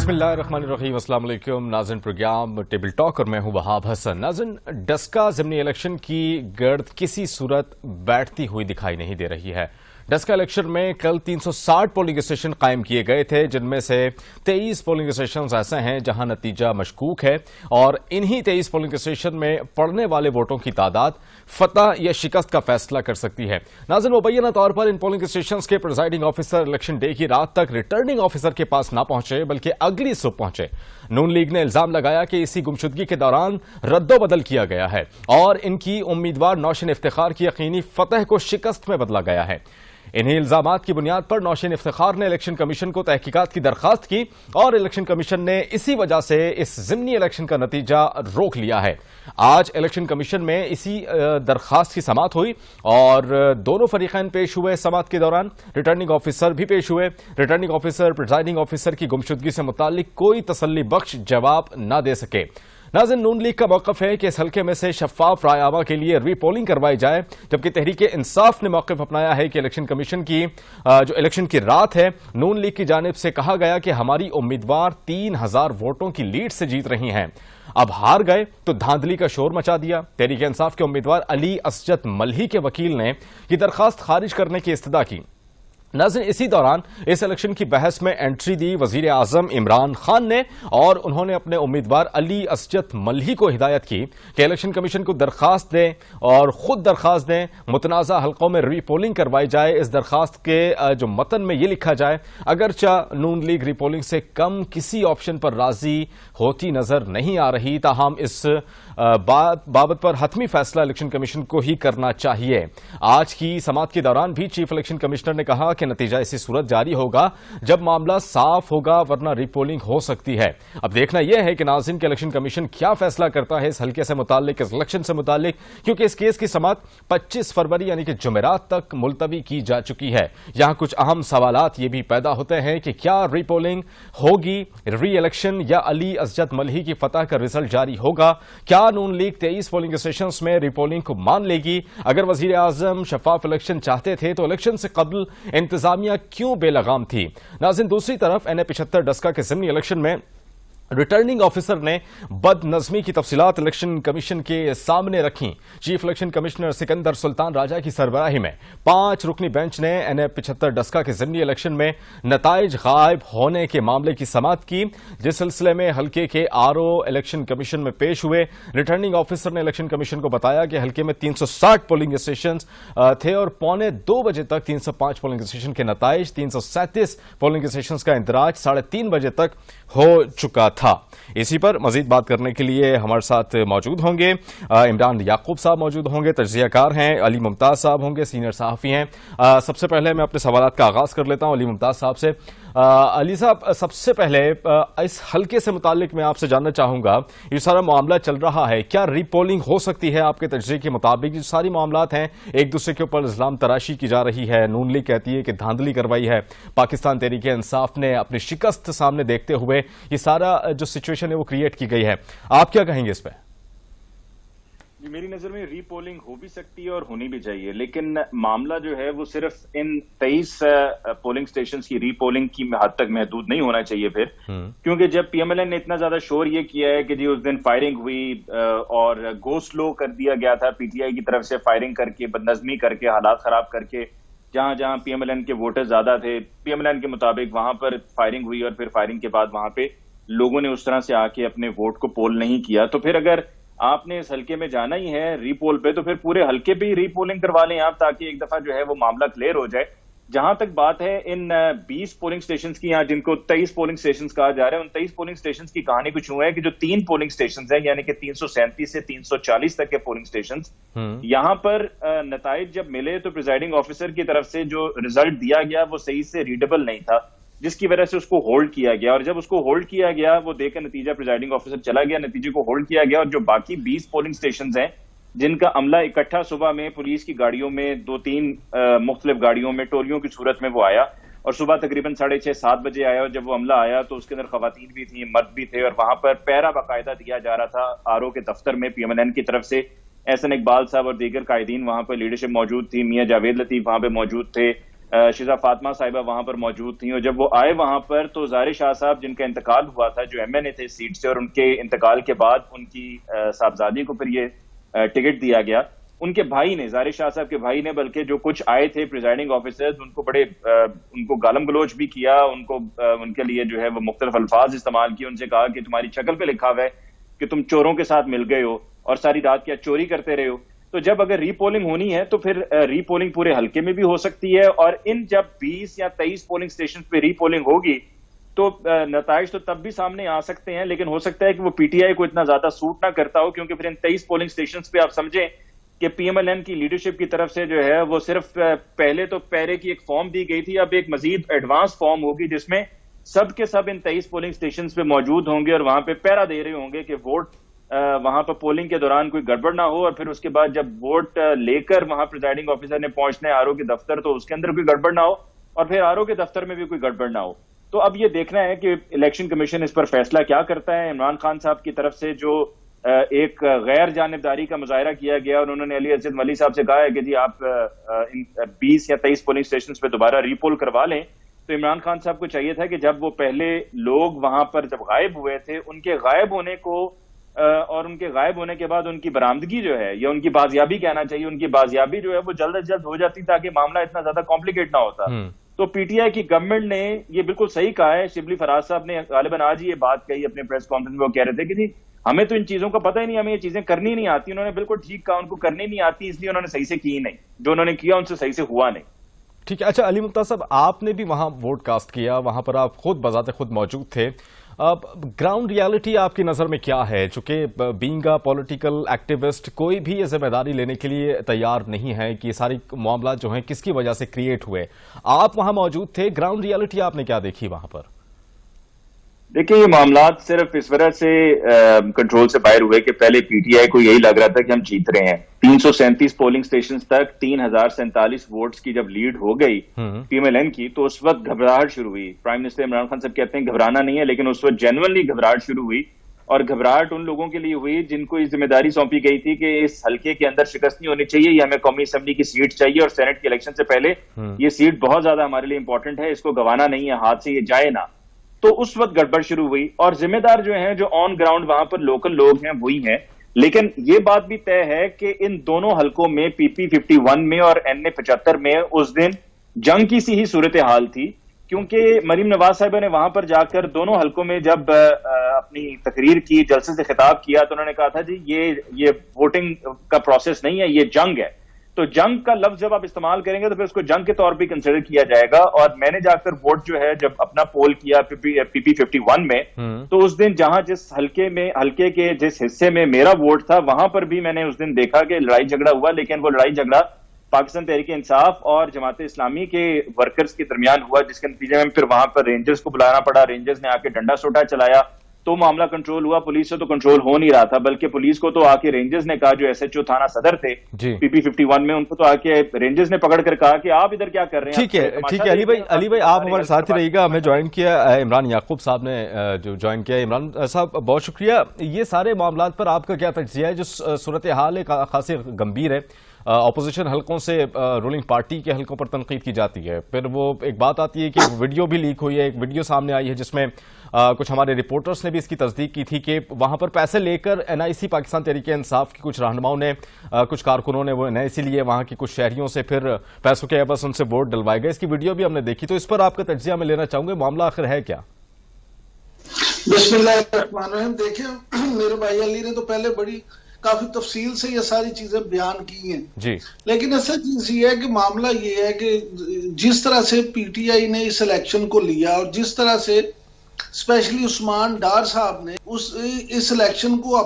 बिस्मिल्लाहिर्रहमानिर्रहीम। अस्सलाम वालेकुम नाज़रीन, प्रोग्राम टेबल टॉक और मैं हूं वहाब हसन। नाज़रीन, डस्का ज़िमनी इलेक्शन की गर्द किसी सूरत बैठती हुई दिखाई नहीं दे रही है। डस्का इलेक्शन में कल 360 पोलिंग स्टेशन कायम किए गए थे, जिनमें से 23 पोलिंग स्टेशन ऐसे हैं जहां नतीजा मशकूक है और इन्हीं 23 पोलिंग स्टेशन में पड़ने वाले वोटों की तादाद फतह या शिकस्त का फैसला कर सकती है। नाज़रीन, मुबैना तौर पर इन पोलिंग स्टेशन के प्रिजाइडिंग ऑफिसर इलेक्शन डे की रात तक रिटर्निंग ऑफिसर के पास ना पहुंचे, बल्कि अगली सुबह पहुंचे। नून लीग ने इल्जाम लगाया कि इसी गुमशुदगी के दौरान रद्दोबदल किया गया है और इनकी उम्मीदवार नौशीन इफ्तिखार की यकीनी फतह को शिकस्त में बदला गया है। इन्हीं इल्जामात की बुनियाद पर नौशीन इफ्तिखार ने इलेक्शन कमीशन को तहकीकात की दरखास्त की और इलेक्शन कमीशन ने इसी वजह से इस ज़िमनी इलेक्शन का नतीजा रोक लिया है। आज इलेक्शन कमीशन में इसी दरखास्त की समाअत हुई और दोनों फरीकैन पेश हुए। समाअत के दौरान रिटर्निंग ऑफिसर भी पेश हुए। रिटर्निंग ऑफिसर प्रिजाइडिंग ऑफिसर की गुमशुदगी से मुतालिक कोई तसल्ली बख्श जवाब न दे सके। नाज़रीन, नून लीग का मौक़िफ़ है कि इस हल्के में से शफाफ राय आमा के लिए रीपोलिंग करवाई जाए, जबकि तहरीक इंसाफ ने मौक़िफ़ अपनाया है कि इलेक्शन कमीशन की जो इलेक्शन की रात है, नून लीग की जानिब से कहा गया कि हमारी उम्मीदवार 3000 वोटों की लीड से जीत रही हैं। अब हार गए तो धांधली का शोर मचा दिया। तहरीक इंसाफ के उम्मीदवार अली असजद मल्ही के वकील ने यह दरखास्त खारिज करने की इस्तदा की। नाज़रीन, इसी दौरान इस इलेक्शन की बहस में एंट्री दी वजीर आजम इमरान खान ने और उन्होंने अपने उम्मीदवार अली असजद मल्ही को हिदायत की कि इलेक्शन कमीशन को दरखास्त दें और खुद दरखास्त दें, मुतनाज़ा हल्कों में रीपोलिंग करवाई जाए। इस दरखास्त के जो मतन में यह लिखा जाए, अगरचा नून लीग रीपोलिंग से कम किसी ऑप्शन पर राजी होती नजर नहीं आ रही, ताहम इस बाबत पर हतमी फैसला इलेक्शन कमीशन को ही करना चाहिए। आज की समाअत के दौरान भी चीफ इलेक्शन कमिश्नर ने कहा कि नतीजा इसी सूरत जारी होगा जब मामला साफ होगा, वरना रीपोलिंग हो सकती है। अब देखना यह है कि नाज़रीन के इलेक्शन कमीशन क्या फैसला करता है इस हल्के से मुतालिक, इस इलेक्शन से मुतालिक, क्योंकि इस केस की समाअत 25 फरवरी यानी कि जुमेरात तक मुलतवी की जा चुकी है। यहां कुछ अहम सवालात ये भी पैदा होते हैं कि क्या रीपोलिंग होगी, री इलेक्शन या अली असजद मल्ही की फतह का रिजल्ट जारी होगा? क्या नून लीग 23 पोलिंग स्टेशन में रीपोलिंग को मान लेगी? अगर वजीर आजम शफाफ इलेक्शन चाहते थे तो इलेक्शन से कबल इंतजामिया क्यों बेलगाम थी? नाज़रीन, दूसरी तरफ NA 75 डस्का के ज़िमनी इलेक्शन में रिटर्निंग ऑफिसर ने बदनज़मी की तफसीलात इलेक्शन कमीशन के सामने रखी। Chief election commissioner Sikandar Sultan Raja की सरबराही में 5 रुकनी बेंच ने NA 75 डस्का के ज़िमनी इलेक्शन में नताइज गायब होने के मामले की समाअत की, जिस सिलसिले में हल्के के RO इलेक्शन कमीशन में पेश हुए। रिटर्निंग ऑफिसर ने इलेक्शन कमीशन को बताया कि हल्के में 360 पोलिंग स्टेशन थे और 1:45 बजे तक 305 पोलिंग स्टेशन के नताइज, 337 पोलिंग स्टेशन का इंदराज 3:30 बजे तक हो चुका था। इसी पर मजीद बात करने के लिए हमारे साथ मौजूद होंगे इमरान याकूब साहब मौजूद होंगे, तज्जियाकार हैं, अली मुमताज साहब होंगे, सीनियर सहाफ़ी हैं। सबसे पहले मैं अपने सवालात का आगाज कर लेता हूं अली मुमताज साहब से। अली साहब, सबसे पहले इस हल्के से मुतालिक मैं आपसे जानना चाहूंगा, ये सारा मामला चल रहा है, क्या रीपोलिंग हो सकती है आपके तजज़िये के मुताबिक? जो सारी मामलात हैं एक दूसरे के ऊपर इल्जाम तराशी की जा रही है, नून लीग कहती है कि धांधली करवाई है, पाकिस्तान तहरीक इंसाफ ने अपनी शिकस्त सामने देखते हुए ये सारा जो सिचुएशन है वो क्रिएट की गई है, आप क्या कहेंगे इस पर? मेरी नजर में रीपोलिंग हो भी सकती है और होनी भी चाहिए, लेकिन मामला जो है वो सिर्फ इन 23 पोलिंग स्टेशंस की रीपोलिंग की हद तक महदूद नहीं होना चाहिए फिर, क्योंकि जब PMLN ने इतना ज्यादा शोर ये किया है कि जी उस दिन फायरिंग हुई और गो स्लो कर दिया गया था PTI की तरफ से, फायरिंग करके, बदनज़मी करके, हालात खराब करके, जहां जहां PMLN के वोटर ज्यादा थे, PMLN के मुताबिक वहां पर फायरिंग हुई और फिर फायरिंग के बाद वहां पे लोगों ने उस तरह से आके अपने वोट को पोल नहीं किया। तो फिर अगर आपने इस हल्के में जाना ही है रीपोल पे, तो फिर पूरे हल्के पे ही रीपोलिंग करवा लें आप, ताकि एक दफा जो है वो मामला क्लियर हो जाए। जहां तक बात है इन 20 पोलिंग स्टेशंस की, यहाँ जिनको 23 पोलिंग स्टेशंस कहा जा रहा है, उन 23 पोलिंग स्टेशंस की कहानी कुछ यूं है कि जो 3 पोलिंग स्टेशंस हैं, यानी कि 337 से 340 तक के पोलिंग स्टेशंस, यहां पर नताइज जब मिले तो प्रिजाइडिंग ऑफिसर की तरफ से जो रिजल्ट दिया गया वो सही से रीडेबल नहीं था, जिसकी वजह से उसको होल्ड किया गया। और जब उसको होल्ड किया गया, वो देकर नतीजा प्रिजाइडिंग ऑफिसर चला गया, नतीजे को होल्ड किया गया, और जो बाकी 20 पोलिंग स्टेशंस हैं जिनका अमला इकट्ठा सुबह में पुलिस की गाड़ियों में 2-3 मुख्तलिफ गाड़ियों में टोलियों की सूरत में वो आया, और सुबह तकरीबन 6:30-7 बजे आया, और जब वो अमला आया तो उसके अंदर खवातीन भी थी, मर्द भी थे, और वहां पर पहरा बाकायदा दिया जा रहा था RO के दफ्तर में PMLN की तरफ से। एहसन इकबाल साहब और दीगर कायदीन वहां पर लीडरशिप मौजूद थी, मियां जावेद लतीफ वहां पे मौजूद थे, शिजा फातिमा साहिबा वहां पर मौजूद थी, और जब वो आए वहां पर तो ज़ाहिर शाह साहब जिनका इंतकाल हुआ था, जो MNA थे सीट से, और उनके इंतकाल के बाद उनकी साहबजादी को फिर ये टिकट दिया गया, उनके भाई ने, ज़ाहिर शाह साहब के भाई ने, बल्कि जो कुछ आए थे प्रिजाइडिंग ऑफिसर्स, उनको बड़े उनको गालम गलोच भी किया, उनको उनके लिए जो है वो मुख्तलिफ अल्फाज इस्तेमाल किए, उनसे कहा कि तुम्हारी शक्ल पे लिखा हुआ है कि तुम चोरों के साथ मिल गए हो और सारी रात क्या चोरी करते रहे हो। तो जब अगर रीपोलिंग होनी है तो फिर रीपोलिंग पूरे हल्के में भी हो सकती है, और इन जब 20 या 23 पोलिंग स्टेशन पे रीपोलिंग होगी तो नताइज तो तब भी सामने आ सकते हैं, लेकिन हो सकता है कि वो PTI को इतना ज्यादा सूट ना करता हो, क्योंकि फिर इन 23 पोलिंग स्टेशन पे आप समझें कि PMLN की लीडरशिप की तरफ से जो है वो सिर्फ पहले तो पैरे की एक फॉर्म दी गई थी, अब एक मजीद एडवांस फॉर्म होगी जिसमें सब के सब इन 23 पोलिंग स्टेशन पे मौजूद होंगे और वहां पे पहरा दे रहे होंगे कि वोट वहां पर पोलिंग के दौरान कोई गड़बड़ ना हो, और फिर उसके बाद जब वोट लेकर वहां प्रिजाइडिंग ऑफिसर ने पहुंचना है RO के दफ्तर तो उसके अंदर कोई गड़बड़ ना हो, और फिर RO के दफ्तर में भी कोई गड़बड़ ना हो। तो अब ये देखना है कि इलेक्शन कमीशन इस पर फैसला क्या करता है। इमरान खान साहब की तरफ से जो एक गैर जानिबदारी का मुजाहरा किया गया, और उन्होंने अली असद वली साहब से कहा है कि जी आप इन 20 या 23 पोलिंग स्टेशन पे दोबारा रीपोल करवा लें, तो इमरान खान साहब को चाहिए था कि जब वो पहले लोग वहां पर जब गायब हुए थे, उनके गायब होने को और उनके गायब होने के बाद उनकी बरामदगी जो है, या उनकी बाजियाबी कहना चाहिए, उनकी बाजियाबी जो है वो जल्द अज जल्द हो जाती ताकि मामला इतना ज्यादा कॉम्प्लिकेट ना होता। तो PTI की गवर्नमेंट ने ये बिल्कुल सही कहा है। शिबली फराज साहब ने गालिबन आज ही ये बात कही अपने प्रेस कॉन्फ्रेंस में, वो कह रहे थे कि जी हमें तो इन चीजों का पता ही नहीं, हमें ये चीजें करनी नहीं आती। उन्होंने बिल्कुल ठीक कहा, उनको करनी नहीं आती, इसलिए उन्होंने सही से की नहीं, जो उन्होंने किया उनसे सही से हुआ नहीं। ठीक है। अच्छा, अली मुख्तार साहब, आपने भी वहां वोट कास्ट किया, वहां पर आप खुद बजाते खुद मौजूद थे। अब ग्राउंड रियलिटी आपकी नजर में क्या है? चूंकि बीइंग अ पॉलिटिकल एक्टिविस्ट कोई भी ये जिम्मेदारी लेने के लिए तैयार नहीं है कि ये सारी मामला जो हैं किसकी वजह से क्रिएट हुए। आप वहां मौजूद थे, ग्राउंड रियलिटी आपने क्या देखी वहां पर? देखिए, ये मामला सिर्फ इस वजह से कंट्रोल से बाहर हुए कि पहले PTI को यही लग रहा था कि हम जीत रहे हैं। 337 पोलिंग स्टेशन तक 3047 वोट्स की जब लीड हो गई PMLN की, तो उस वक्त घबराहट शुरू हुई। प्राइम मिनिस्टर इमरान खान साहब कहते हैं घबराना नहीं है, लेकिन उस वक्त जेन्युइनली घबराहट शुरू हुई, और घबराहट उन लोगों के लिए हुई जिनको इस जिम्मेदारी सौंपी गई थी कि इस हल्के के अंदर शिकस्त नहीं होनी चाहिए, ये हमें कौमी असेंबली की सीट चाहिए, और सेनेट के इलेक्शन से पहले ये सीट बहुत ज्यादा हमारे लिए इंपॉर्टेंट है, इसको गंवाना नहीं है, हाथ से ये जाए ना। तो उस वक्त गड़बड़ शुरू हुई, और जिम्मेदार जो हैं, जो ऑन ग्राउंड वहां पर लोकल लोग हैं, वही हैं। लेकिन ये बात भी तय है कि इन दोनों हलकों में PP 51 में और NA 75 में उस दिन जंग की सी ही सूरत हाल थी, क्योंकि मरीम नवाज साहिबा ने वहां पर जाकर दोनों हलकों में जब अपनी तकरीर की, जलसे से खिताब किया, तो उन्होंने कहा था जी ये वोटिंग का प्रोसेस नहीं है, ये जंग है। तो जंग का लफ्ज जब आप इस्तेमाल करेंगे तो फिर उसको जंग के तौर पे कंसिडर किया जाएगा। और मैंने जाकर वोट जो है जब अपना पोल किया PP 51 में, तो उस दिन जहां जिस हल्के के जिस हिस्से में मेरा वोट था, वहां पर भी मैंने उस दिन देखा कि लड़ाई झगड़ा हुआ, लेकिन वो लड़ाई झगड़ा पाकिस्तान तहरीक इंसाफ और जमात इस्लामी के वर्कर्स के दरमियान हुआ, जिसके नतीजे में फिर वहां पर रेंजर्स को बुलाना पड़ा, रेंजर्स ने आके डंडा सोटा चलाया, तो मामला कंट्रोल हुआ। पुलिस से तो कंट्रोल हो नहीं रहा था, बल्कि पुलिस को तो आके रेंजर्स ने कहा, जो SHO थाना सदर थे PP 51 में, उनको तो आके रेंजर्स ने पकड़ कर कहा कि आप इधर क्या कर रहे हैं। ठीक है अली भाई आप हमारे साथ ही रहिएगा। हमें ज्वाइन किया इमरान याकूब साहब ने, जो ज्वाइन किया। इमरान साहब बहुत शुक्रिया। ये सारे मामला पर आपका क्या तज्जिया है? जो सूरत हाल है खासी गंभीर है, ऑपोजिशन हलकों से रूलिंग पार्टी के हलकों पर तनकीद की जाती है, फिर वो एक बात आती है कि वीडियो भी लीक हुई है, एक वीडियो सामने आई है जिसमें कुछ हमारे रिपोर्टर्स ने भी इसकी तस्दीक की थी कि वहां पर पैसे लेकर NIC पाकिस्तान तहरीक इंसाफ की कुछ रहनुमाओं ने, कुछ कारकुनों ने वो NIC लिए, वहां के कुछ शहरियों से फिर पैसों के बस उनसे वोट डलवाए गए। इसकी वीडियो भी हमने देखी, तो इस पर आपका तज्जिया मैं लेना चाहूंगा, मामला आखिर है क्या? बिस्मिल्लाहिर्रहमानिर्रहीम। देखिए, मेरे भाई अली ने तो पहले काफी तफसील से ये सारी चीजें बयान की हैं जी, लेकिन ऐसा चीज ये है कि मामला ये है कि जिस तरह से PTI ने इस इलेक्शन को लिया, और जिस तरह से स्पेशली उस्मान डार साहब ने इस इलेक्शन को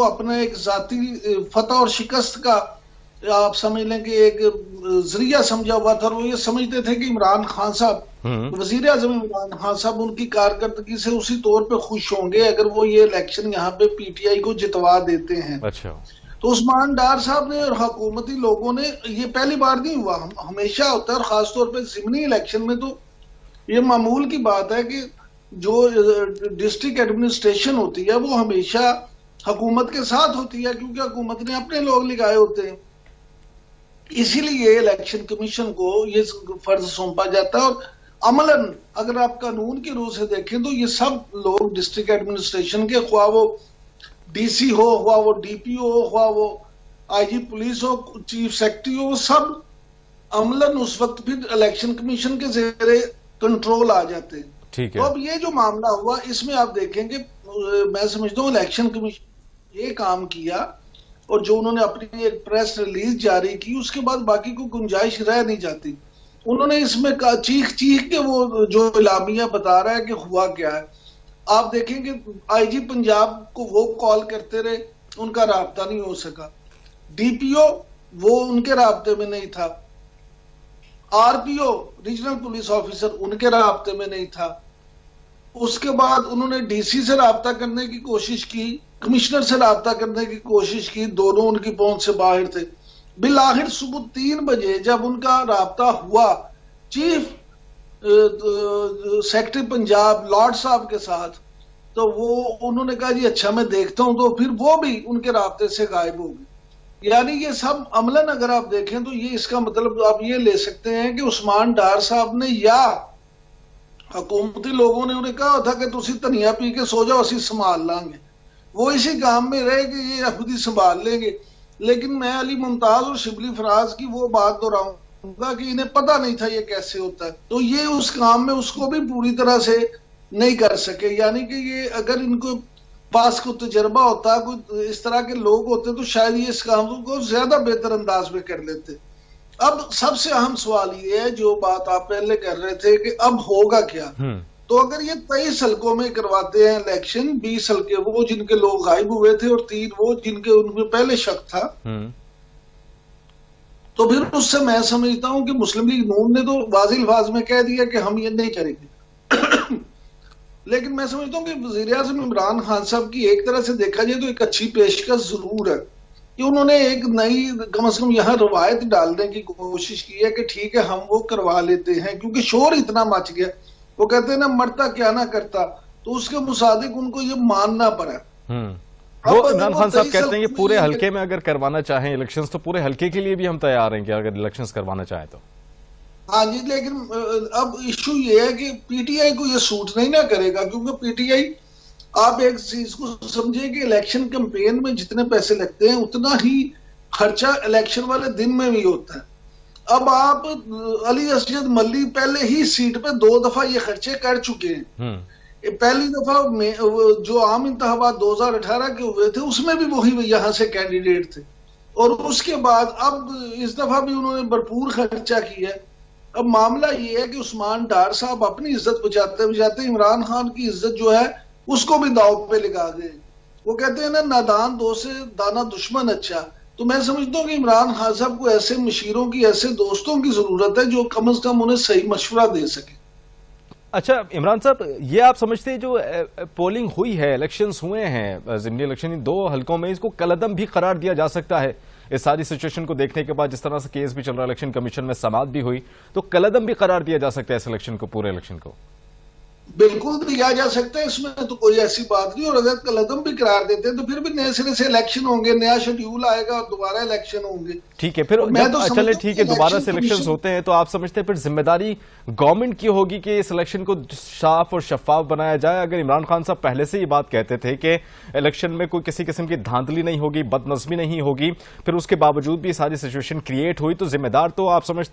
अपना एक जाती फतह और शिकस्त का आप समझ लें कि एक जरिया समझा हुआ था, और वो ये समझते थे कि इमरान खान साहब, वजीर आजम इमरान खान साहब, उनकी कारकर्दगी से उसी तौर पे खुश होंगे अगर वो ये इलेक्शन यहाँ पे PTI को जितवा देते हैं। अच्छा, तो उस्मान डार साहब ने और हुकूमती लोगों ने, ये पहली बार नहीं हुआ, हमेशा होता है, और खासतौर पर जिमनी इलेक्शन में तो ये मामूल की बात है कि जो डिस्ट्रिक्ट एडमिनिस्ट्रेशन होती है वो हमेशा हुकूमत के साथ होती है, क्योंकि हुकूमत ने अपने लोग लगाए होते हैं। इसीलिए इलेक्शन कमीशन को ये फर्ज सौंपा जाता है। और अमलन अगर आप कानून के रूप से देखें तो ये सब लोग डिस्ट्रिक्ट एडमिनिस्ट्रेशन के, ख्वाह वो डीसी हो, ख्वाह वो डीपीओ हो, ख्वाह वो आईजी पुलिस हो, चीफ सेक्रेटरी हो, सब अमलन उस वक्त फिर इलेक्शन कमीशन के जेरे कंट्रोल आ जाते हैं। ठीक तो है। अब ये जो मामला हुआ इसमें आप देखेंगे, मैं समझता हूँ इलेक्शन कमीशन ये काम किया और जो उन्होंने अपनी एक प्रेस रिलीज जारी की उसके बाद बाकी को गुंजाइश रह नहीं जाती। उन्होंने इसमें चीख चीख के वो जो इलामिया बता रहा है कि हुआ क्या है। आप देखेंगे आईजी पंजाब को वो कॉल करते रहे, उनका राब्ता नहीं हो सका। डीपीओ वो उनके राब्ते में नहीं था, आरपीओ रीजनल पुलिस ऑफिसर उनके राब्ते में नहीं था। उसके बाद उन्होंने डीसी से राब्ता करने की कोशिश की, कमिश्नर से राब्ता करने की कोशिश की, दोनों उनकी पहुंच से बाहर थे। बिल आखिर सुबह 3 बजे जब उनका राब्ता हुआ चीफ सेक्रेटरी पंजाब लॉर्ड साहब के साथ, तो वो उन्होंने कहा जी अच्छा मैं देखता हूं, तो फिर वो भी उनके राब्ते से गायब हो गए। यानी ये सब अमलन अगर आप देखें तो ये इसका मतलब आप ये ले सकते हैं कि उस्मान डार साहब ने या हुकूमती लोगों ने उन्हें कहा था कि तुसी धनिया पी के सो जाओ, असी संभाल लांगे, वो इसी काम में रहे कि ये खुद ही संभाल लेंगे। लेकिन मैं अली मुमताज और शिबली फराज की वो बात दोहराऊंगा कि इन्हें पता नहीं था ये कैसे होता है, तो ये उस काम में उसको भी पूरी तरह से नहीं कर सके। यानी कि ये अगर इनको पास को तजर्बा होता, कोई इस तरह के लोग होते, तो शायद ये इस काम को ज्यादा बेहतर अंदाज में कर लेते। अब सबसे अहम सवाल ये है जो बात आप पहले कर रहे थे कि अब होगा क्या। तो अगर ये 23 हल्कों में करवाते हैं इलेक्शन, 20 हल्के वो जिनके लोग गायब हुए थे और 3 वो जिनके उनमें पहले शक था, तो फिर उससे मैं समझता हूं कि मुस्लिम लीग नून ने तो वाज़िह अल्फाज में कह दिया कि हम ये नहीं करेंगे। लेकिन मैं समझता हूं कि वज़ीर आज़म इमरान खान साहब की एक तरह से देखा जाए तो एक अच्छी पेशकश जरूर है कि उन्होंने एक नई कम से कम यहाँ रवायत डालने की कोशिश की है कि ठीक है हम वो करवा लेते हैं, क्योंकि शोर इतना मच गया। वो कहते हैं ना मरता क्या ना करता, तो उसके मुसादिक उनको ये मानना पड़ा। वो इमरान खान साहब कहते हैं कि पूरे हल्के में अगर करवाना चाहें इलेक्शंस तो पूरे हल्के के लिए भी हम तैयार हैं कि अगर इलेक्शंस करवाना चाहें तो। हाँ जी, लेकिन अब इशू ये है कि पीटीआई को ये सूट नहीं ना करेगा, क्योंकि पीटीआई, आप एक चीज को समझिए कि इलेक्शन कैंपेन में जितने पैसे लगते हैं उतना ही खर्चा इलेक्शन वाले दिन में भी होता है। अब आप अली असजद मल्ली पहले ही सीट पे 2 दफा ये खर्चे कर चुके हैं। पहली दफा में जो आम इंतखाबात 2018 के हुए थे उसमें भी वही यहाँ से कैंडिडेट थे, और उसके बाद अब इस दफा भी उन्होंने भरपूर खर्चा किया है। अब मामला ये है कि उस्मान डार साहब अपनी इज्जत बचाते बचाते इमरान खान की इज्जत जो है उसको भी दाव पे लगा गए। वो कहते हैं ना नादान दोस्त से दाना दुश्मन अच्छा। तो मैं समझता हूँ कि इमरान खान साहब को ऐसे मशीरों की, ऐसे दोस्तों की जरूरत है जो कम से कम उन्हें सही मशवरा दे सके। अच्छा इमरान साहब, ये आप समझते हैं जो पोलिंग हुई है, इलेक्शंस हुए हैं ज़िमनी इलेक्शन इन 2 हल्कों में, इसको कलअदम भी करार दिया जा सकता है? इस सारी सिचुएशन को देखने के बाद जिस तरह से केस भी चल रहा है, इलेक्शन कमीशन में समाअत भी हुई, तो कलअदम भी करार दिया जा सकता है इस इलेक्शन को, पूरे इलेक्शन को? बिल्कुल दिया जा सकता है, इसमें तो कोई ऐसी बात नहीं। और अगर कलअदम भी करार देते हैं तो फिर भी नए सिरे से इलेक्शन होंगे, नया शेड्यूल आएगा और दोबारा इलेक्शन होंगे। ठीक है, फिर चले ठीक है, दोबारा से इलेक्शन होते हैं तो आप समझते हैं फिर जिम्मेदारी गवर्नमेंट की होगी कि इस इलेक्शन को साफ और शफाफ बनाया जाए? अगर इमरान खान साहब पहले से ये बात कहते थे कि इलेक्शन में कोई किसी किस्म की धांधली नहीं होगी, बदनज़मी नहीं होगी, फिर उसके बावजूद भी सारी सिचुएशन क्रिएट हुई, तो जिम्मेदार तो आप समझते